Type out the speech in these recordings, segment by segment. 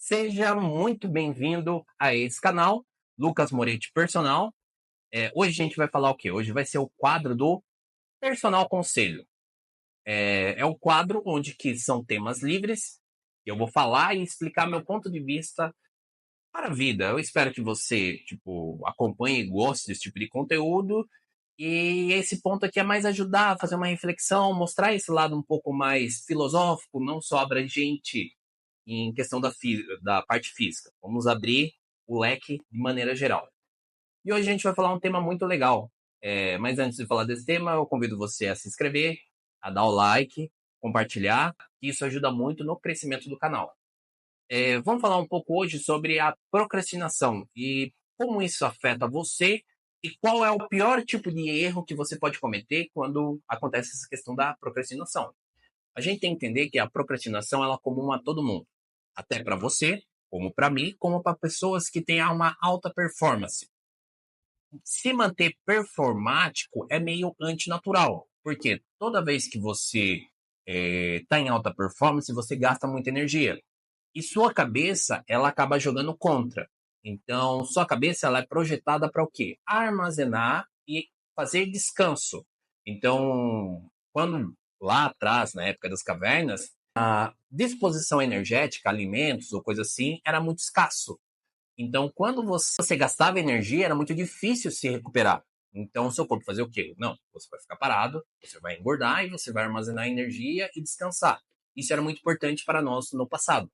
Seja muito bem-vindo a esse canal, Lucas Moretti Personal. Hoje a gente vai falar o quê? Hoje vai ser o quadro do Personal Conselho. É o quadro onde que são temas livres. Eu vou falar e explicar meu ponto de vista para a vida. Eu espero que você, acompanhe e goste desse tipo de conteúdo. E esse ponto aqui é mais ajudar a fazer uma reflexão, mostrar esse lado um pouco mais filosófico, não só abrangente em questão da parte física. Vamos abrir o leque de maneira geral. E hoje a gente vai falar um tema muito legal. Mas antes de falar desse tema, eu convido você a se inscrever, a dar o like, compartilhar, que isso ajuda muito no crescimento do canal. Vamos falar um pouco hoje sobre a procrastinação e como isso afeta você e qual é o pior tipo de erro que você pode cometer quando acontece essa questão da procrastinação. A gente tem que entender que a procrastinação ela é comum a todo mundo, até para você, como para mim, como para pessoas que têm uma alta performance. Se manter performático é meio antinatural, porque toda vez que você está em alta performance, você gasta muita energia. E sua cabeça, ela acaba jogando contra. Então, sua cabeça ela é projetada para o quê? Armazenar e fazer descanso. Então, quando lá atrás, na época das cavernas, a disposição energética, alimentos ou coisa assim, era muito escasso. Então, quando você gastava energia, era muito difícil se recuperar. Então, o seu corpo fazia o quê? Não, você vai ficar parado, você vai engordar e você vai armazenar energia e descansar. Isso era muito importante para nós no passado.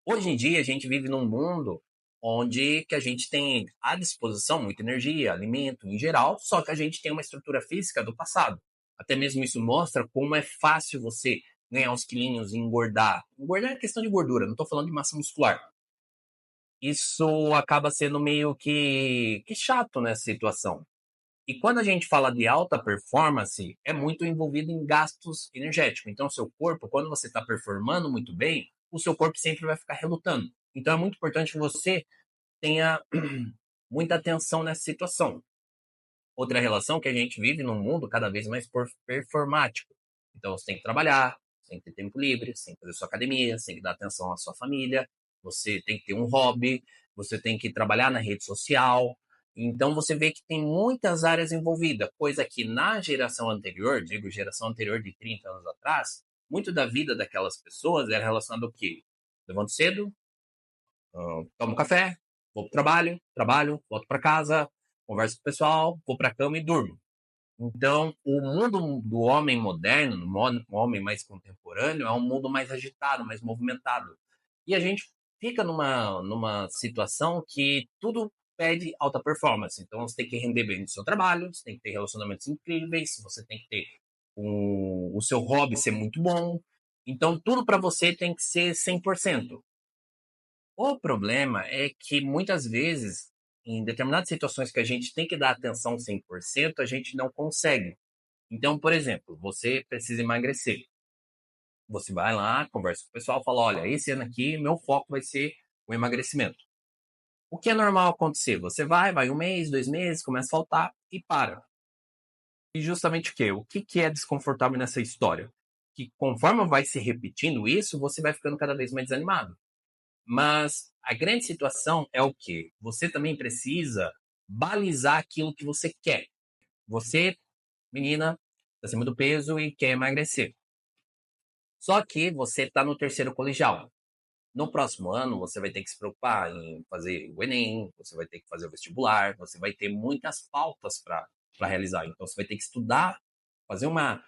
Hoje em dia, a gente vive num mundo onde que a gente tem à disposição muita energia, alimento em geral, só que a gente tem uma estrutura física do passado. Até mesmo isso mostra como é fácil você ganhar uns quilinhos e engordar. Engordar é questão de gordura, não estou falando de massa muscular. Isso acaba sendo meio que chato nessa situação. E quando a gente fala de alta performance, é muito envolvido em gastos energéticos. Então, o seu corpo, quando você está performando muito bem, o seu corpo sempre vai ficar relutando. Então, é muito importante que você tenha muita atenção nessa situação. Outra relação que a gente vive num mundo cada vez mais performático. Então, você tem que trabalhar, você tem que ter tempo livre, você tem que fazer sua academia, você tem que dar atenção à sua família, você tem que ter um hobby, você tem que trabalhar na rede social. Então, você vê que tem muitas áreas envolvidas, coisa que na geração anterior, digo geração anterior de 30 anos atrás, muito da vida daquelas pessoas era relacionado ao quê? Levanto cedo, tomo café, vou pro trabalho, volto para casa, converso com o pessoal, vou para a cama e durmo. Então, o mundo do homem moderno, o homem mais contemporâneo, é um mundo mais agitado, mais movimentado. E a gente fica numa situação que tudo pede alta performance. Então, você tem que render bem no seu trabalho, você tem que ter relacionamentos incríveis, você tem que ter o seu hobby ser muito bom. Então, tudo para você tem que ser 100%. O problema é que muitas vezes, em determinadas situações que a gente tem que dar atenção 100%, a gente não consegue. Então, por exemplo, você precisa emagrecer. Você vai lá, conversa com o pessoal, fala: olha, esse ano aqui meu foco vai ser o emagrecimento. O que é normal acontecer? Você vai um mês, 2 meses, começa a faltar e para. E justamente o quê? O que é desconfortável nessa história? Que conforme vai se repetindo isso, você vai ficando cada vez mais desanimado. Mas a grande situação é o quê? Você também precisa balizar aquilo que você quer. Você, menina, está acima do peso e quer emagrecer. Só que você está no terceiro colegial. No próximo ano, você vai ter que se preocupar em fazer o Enem, você vai ter que fazer o vestibular, você vai ter muitas pautas para realizar. Então, você vai ter que estudar, fazer uma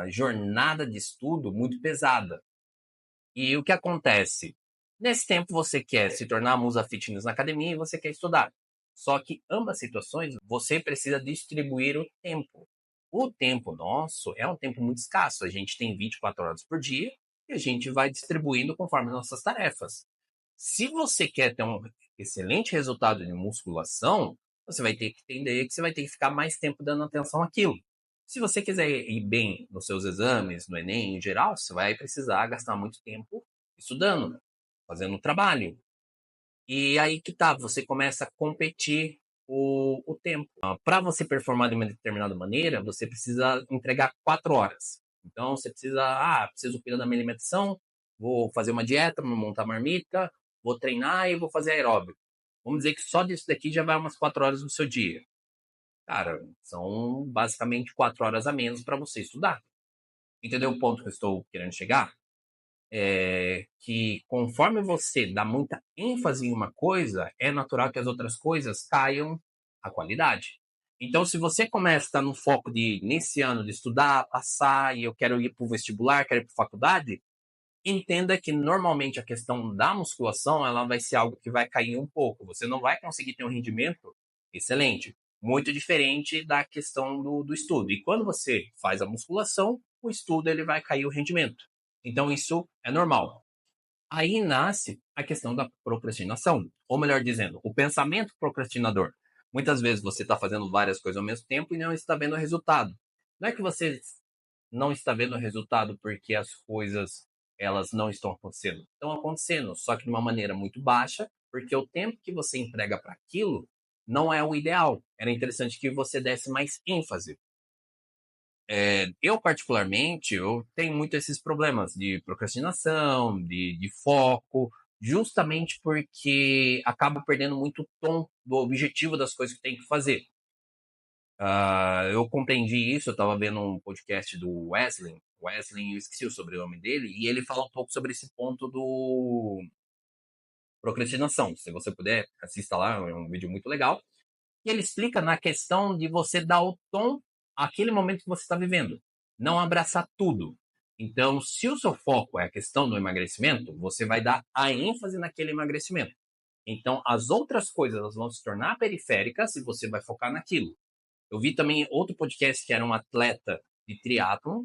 jornada de estudo muito pesada. E o que acontece? Nesse tempo você quer se tornar musa fitness na academia e você quer estudar. Só que ambas situações você precisa distribuir o tempo. O tempo nosso é um tempo muito escasso. A gente tem 24 horas por dia e a gente vai distribuindo conforme nossas tarefas. Se você quer ter um excelente resultado de musculação, você vai ter que entender que você vai ter que ficar mais tempo dando atenção àquilo. Se você quiser ir bem nos seus exames, no Enem em geral, você vai precisar gastar muito tempo estudando, fazendo um trabalho. E aí que tá, você começa a competir o tempo. Para você performar de uma determinada maneira, você precisa entregar 4 horas. Então você precisa, preciso cuidar da minha alimentação, vou fazer uma dieta, vou montar marmita, vou treinar e vou fazer aeróbico. Vamos dizer que só disso daqui já vai umas 4 horas do seu dia. Cara, são basicamente 4 horas a menos para você estudar. Entendeu o ponto que eu estou querendo chegar? Que conforme você dá muita ênfase em uma coisa, é natural que as outras coisas caiam a qualidade. Então, se você começa a estar no foco de, nesse ano, de estudar, passar, e eu quero ir para o vestibular, quero ir para a faculdade, entenda que normalmente a questão da musculação ela vai ser algo que vai cair um pouco. Você não vai conseguir ter um rendimento excelente, muito diferente da questão do estudo. E quando você faz a musculação, o estudo ele vai cair o rendimento. Então isso é normal. Aí nasce a questão da procrastinação, ou melhor dizendo, o pensamento procrastinador. Muitas vezes você está fazendo várias coisas ao mesmo tempo e não está vendo o resultado. Não é que você não está vendo o resultado porque as coisas elas não estão acontecendo. Estão acontecendo, só que de uma maneira muito baixa, porque o tempo que você emprega para aquilo não é o ideal. Era interessante que você desse mais ênfase. Eu, particularmente, eu tenho muito esses problemas de procrastinação, de foco, justamente porque acabo perdendo muito o tom do objetivo das coisas que tenho que fazer. Eu compreendi isso, eu estava vendo um podcast do Wesley, eu esqueci o sobrenome dele, e ele fala um pouco sobre esse ponto do procrastinação. Se você puder, assista lá, é um vídeo muito legal. E ele explica na questão de você dar o tom àquele momento que você está vivendo, não abraçar tudo. Então, se o seu foco é a questão do emagrecimento, você vai dar a ênfase naquele emagrecimento. Então, as outras coisas elas vão se tornar periféricas e você vai focar naquilo. Eu vi também outro podcast que era um atleta de triatlon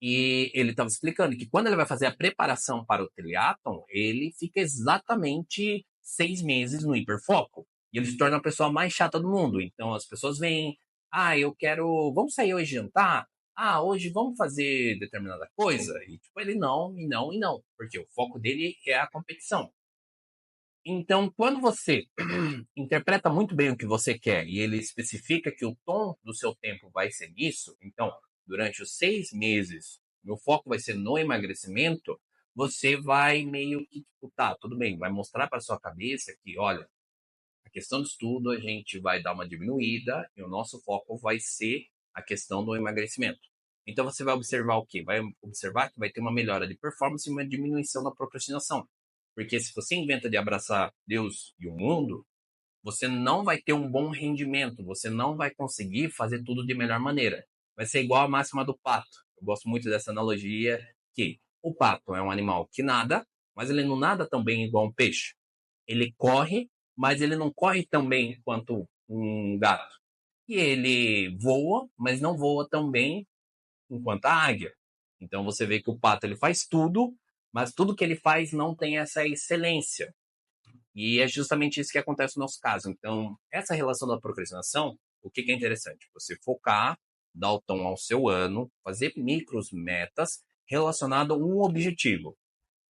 e ele estava explicando que quando ele vai fazer a preparação para o triatlon, ele fica exatamente 6 meses no hiperfoco. E ele se torna a pessoa mais chata do mundo. Então as pessoas vêm, eu quero, vamos sair hoje jantar? Hoje vamos fazer determinada coisa? E tipo, ele não, e não, e não. Porque o foco dele é a competição. Então, quando você interpreta muito bem o que você quer e ele especifica que o tom do seu tempo vai ser nisso, então, durante os 6 meses, meu foco vai ser no emagrecimento, você vai meio que, tipo, tá, tudo bem, vai mostrar para sua cabeça que, olha, a questão do estudo a gente vai dar uma diminuída e o nosso foco vai ser a questão do emagrecimento. Então, você vai observar o quê? Vai observar que vai ter uma melhora de performance e uma diminuição da procrastinação. Porque se você inventa de abraçar Deus e o mundo, você não vai ter um bom rendimento, você não vai conseguir fazer tudo de melhor maneira. Vai ser igual a máxima do pato. Eu gosto muito dessa analogia que o pato é um animal que nada, mas ele não nada tão bem igual um peixe. Ele corre, mas ele não corre tão bem quanto um gato. E ele voa, mas não voa tão bem enquanto a águia. Então você vê que o pato ele faz tudo, mas tudo que ele faz não tem essa excelência. E é justamente isso que acontece no nosso caso. Então, essa relação da procrastinação, o que é interessante? Você focar, dar o tom ao seu ano, fazer micros metas relacionado a um objetivo.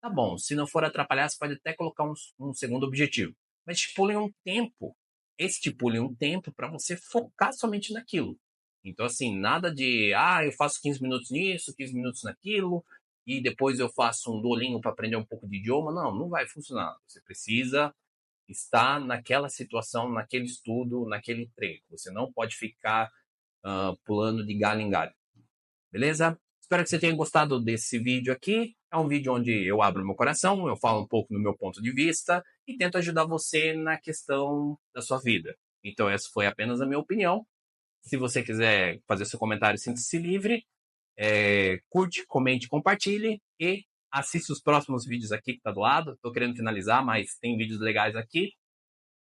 Tá bom, se não for atrapalhar, você pode até colocar um segundo objetivo. Mas estipule um tempo. Estipule um tempo para você focar somente naquilo. Então, assim, nada de, eu faço 15 minutos nisso, 15 minutos naquilo, e depois eu faço um Duolingo para aprender um pouco de idioma. Não, não vai funcionar. Você precisa estar naquela situação, naquele estudo, naquele treino. Você não pode ficar pulando de galho em galho. Beleza? Espero que você tenha gostado desse vídeo aqui. É um vídeo onde eu abro meu coração, eu falo um pouco do meu ponto de vista e tento ajudar você na questão da sua vida. Então, essa foi apenas a minha opinião. Se você quiser fazer seu comentário, sinta-se livre. Curte, comente, compartilhe e assista os próximos vídeos aqui que tá do lado. Estou querendo finalizar, mas tem vídeos legais aqui.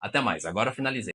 Até mais. Agora eu finalizei.